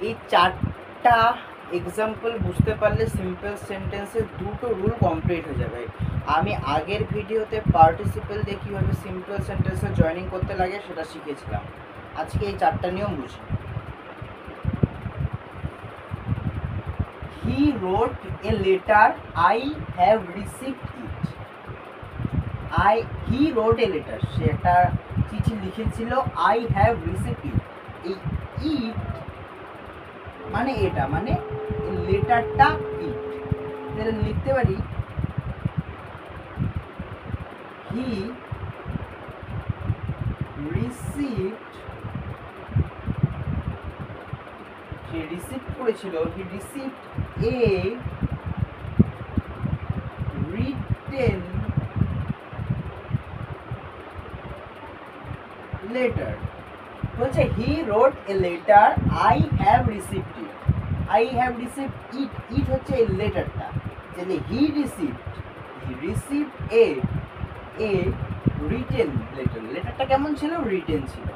এই চারটা এক্সাম্পল বুঝতে পারলে সিম্পল সেন্টেন্সের দুটো রুল কমপ্লিট হয়ে যাবে। আমি আগের ভিডিওতে পার্টিসিপেল দিয়ে কীভাবে সিম্পল সেন্টেন্সে জয়েনিং করতে লাগে সেটা শিখেছিলাম। আজকে এই চারটা নিয়ম বুঝি। He wrote a letter, I have received it. He wrote a letter, সে একটা চিঠি লিখেছিল, আই হ্যাভ রিসিভড ইট। এই ইট মানে এটা, মানে লেটারটা ইট। তাহলে লিখতে পারি হি রিসিভড, সে রিসিভ করেছিল, he received a written letter. বলছে he wrote a letter, I have received it. I have received it, it হচ্ছে এই লেটারটা। তাহলে he received a written letter. লেটারটা কেমন ছিল? রিটেন ছিল।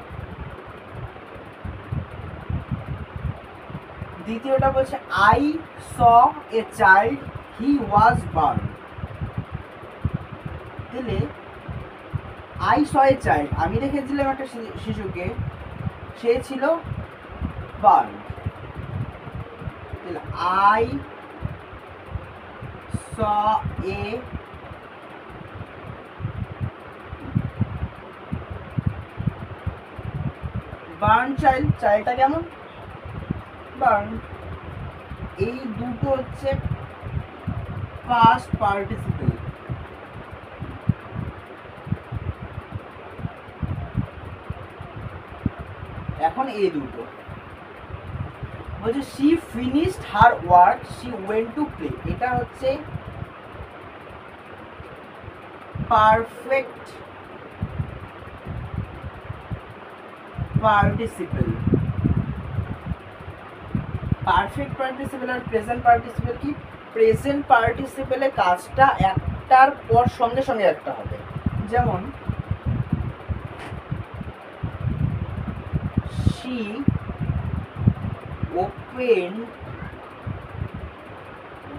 দ্বিতীয়টা বলছে I saw a child, he was born. তাহলে আই স এ চাইল্ড, আমি দেখেছিলাম একটা শিশুকে, সে ছিল বার্ন। তাহলে I saw a born child, চাইল্ডটা কেমন? বার্ন। এই দুটো হচ্ছে পাস্ট পার্টিসিপেল। এখন এই দুটো বলছে she finished her work, she went to play. এটা হচ্ছে পারফেক্ট পার্টিসিপেল। পারফেক্ট পার্টিসিপেল আর প্রেজেন্ট পার্টিসিপেল কি? প্রেজেন্ট পার্টিসিপেলে কাজটা একটার পর সঙ্গে সঙ্গে একটা হবে। যেমন she opened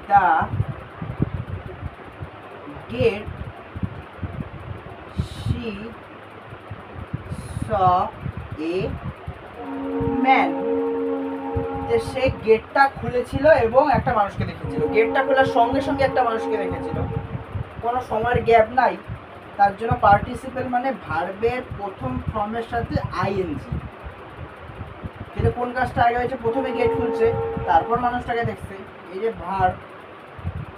the gate, she saw a man. সে গেটটা খুলেছিল এবং একটা মানুষকে দেখেছিল। গেটটা খোলার সঙ্গে সঙ্গে একটা মানুষকে দেখেছিল, কোনো সময়ের গ্যাপ নাই। তার জন্য পার্টিসিপেল মানে ভার্বের প্রথম ফর্মের সাথে আইএনজি। কিন্তু কোন কাজটা আগে হয়েছে? প্রথমে গেট খুলছে, তারপর মানুষটাকে দেখছে। এই যে ভার্ব,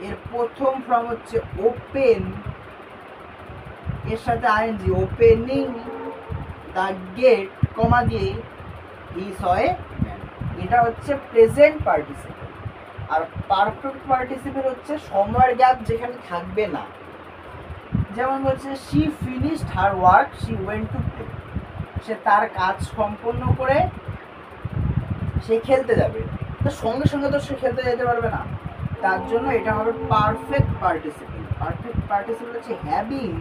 এর প্রথম ফর্ম হচ্ছে ওপেন, এর সাথে ING. Opening the gate, comma দিয়ে হি স এ ম্যান। এটা হচ্ছে প্রেজেন্ট পার্টিসিপেল। আর পারফেক্ট পার্টিসিপেল হচ্ছে সময়ের গ্যাপ যেখানে থাকবে না। যেমন বলছে she finished her work, she went to play. সে তার কাজ সম্পন্ন করে সে খেলতে যাবে, তো সঙ্গে সঙ্গে তো সে খেলতে যেতে পারবে না। তার জন্য এটা হবে পারফেক্ট পার্টিসিপেল। পারফেক্ট পার্টিসিপেল হচ্ছে হ্যাভিং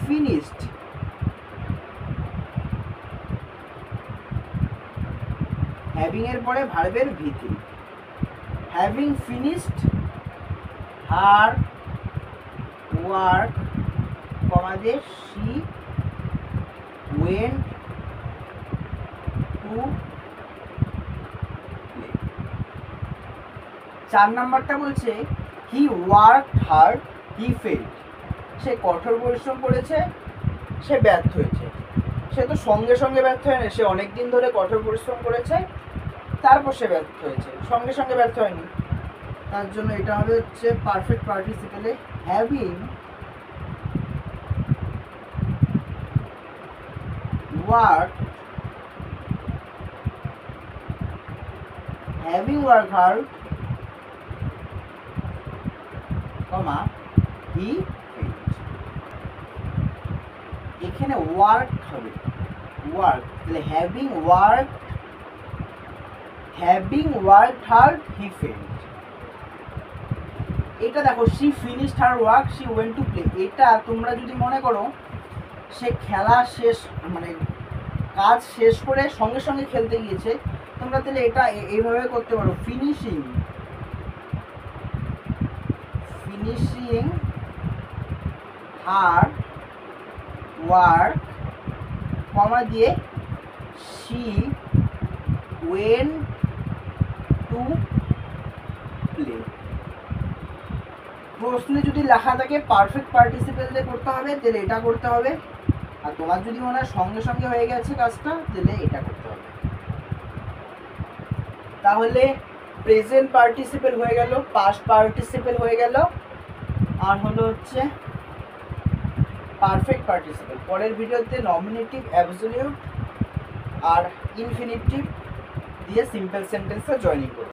ফিনিশড, হ্যাভিং এর পরে ভার্বের ভিত্তি। Having finished her work, comma দিয়ে শি ওয়েন্ট টু প্লে। 4 নাম্বারটা বলছে he worked hard, he failed. সে কঠোর পরিশ্রম করেছে, সে ব্যর্থ হয়েছে। সে তো সঙ্গে সঙ্গে ব্যর্থ হয় না, সে অনেক দিন ধরে কঠোর পরিশ্রম করেছে, তারপর সে ব্যর্থ হয়েছে, সঙ্গে সঙ্গে ব্যর্থ হয়নি। তার জন্য এটা হবে হচ্ছে পারফেক্ট পার্টিসিপেলে হ্যাভিং ওয়ার্ক হার্ড, কমা হি ফেইল্ড। এখানে ওয়ার্ক হবে, ওয়ার্ক, তাহলে having worked hard, he field. এটা দেখো she finished her work, she went to play. এটা তোমরা যদি মনে করো সে খেলা শেষ, মানে কাজ শেষ করে সঙ্গে সঙ্গে খেলতে গিয়েছে, তোমরা তাহলে এটা এইভাবে করতে পারো, ফিনিশিং হার ওয়ার্ক কমা দিয়ে শি ওয়েন টু প্লে। প্রশ্নে যদি লেখা থাকে পারফেক্ট পার্টিসিপেল দিয়ে করতে হবে, তাহলে এটা করতে হবে। আর তোমার যদি মনে হয় সঙ্গে সঙ্গে হয়ে গেছে কাজটা, তাহলে এটা করতে হবে। তাহলে প্রেজেন্ট পার্টিসিপেল হয়ে গেল, পাস্ট পার্টিসিপেল হয়ে গেল, আর হলো হচ্ছে পারফেক্ট পার্টিসিপেল। পরের ভিডিওতে নমিনেটিভ, অ্যাবসলিউট আর ইনফিনিটিভ দিয়ে সিম্পল সেন্টেন্সে জয়েনিং করব।